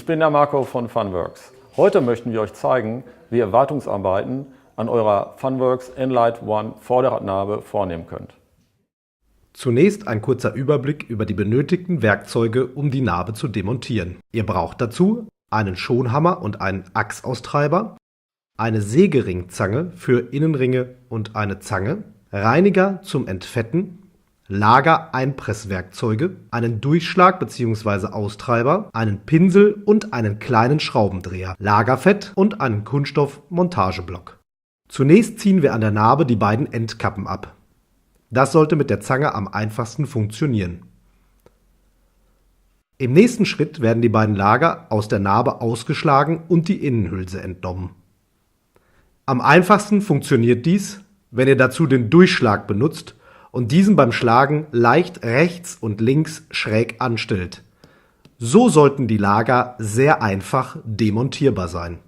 Ich bin der Marco von Funworks. Heute möchten wir euch zeigen, wie ihr Wartungsarbeiten an eurer Funworks Enlight One Vorderradnabe vornehmen könnt. Zunächst ein kurzer Überblick über die benötigten Werkzeuge, um die Nabe zu demontieren. Ihr braucht dazu einen Schonhammer und einen Achsaustreiber, eine Sägeringzange für Innenringe und eine Zange, Reiniger zum Entfetten, Lagereinpresswerkzeuge, einen Durchschlag bzw. Austreiber, einen Pinsel und einen kleinen Schraubendreher, Lagerfett und einen Kunststoff-Montageblock. Zunächst ziehen wir an der Nabe die beiden Endkappen ab. Das sollte mit der Zange am einfachsten funktionieren. Im nächsten Schritt werden die beiden Lager aus der Nabe ausgeschlagen und die Innenhülse entnommen. Am einfachsten funktioniert dies, wenn ihr dazu den Durchschlag benutzt und diesen beim Schlagen leicht rechts und links schräg anstellt. So sollten die Lager sehr einfach demontierbar sein.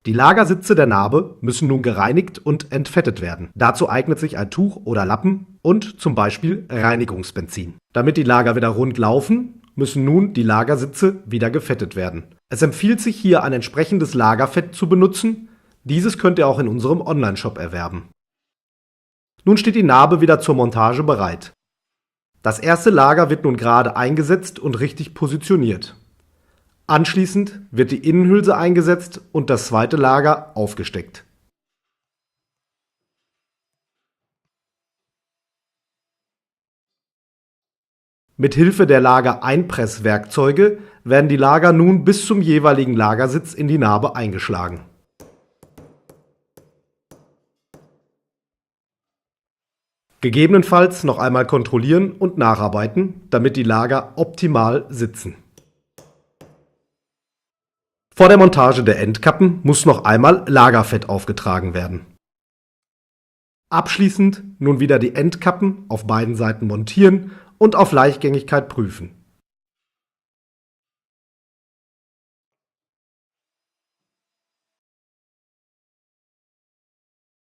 Die Lagersitze der Nabe müssen nun gereinigt und entfettet werden. Dazu eignet sich ein Tuch oder Lappen und zum Beispiel Reinigungsbenzin. Damit die Lager wieder rund laufen, müssen nun die Lagersitze wieder gefettet werden. Es empfiehlt sich hier ein entsprechendes Lagerfett zu benutzen. Dieses könnt ihr auch in unserem Onlineshop erwerben. Nun steht die Nabe wieder zur Montage bereit. Das erste Lager wird nun gerade eingesetzt und richtig positioniert. Anschließend wird die Innenhülse eingesetzt und das zweite Lager aufgesteckt. Mit Hilfe der Lagereinpresswerkzeuge werden die Lager nun bis zum jeweiligen Lagersitz in die Nabe eingeschlagen. Gegebenenfalls noch einmal kontrollieren und nacharbeiten, damit die Lager optimal sitzen. Vor der Montage der Endkappen muss noch einmal Lagerfett aufgetragen werden. Abschließend nun wieder die Endkappen auf beiden Seiten montieren und auf Leichtgängigkeit prüfen.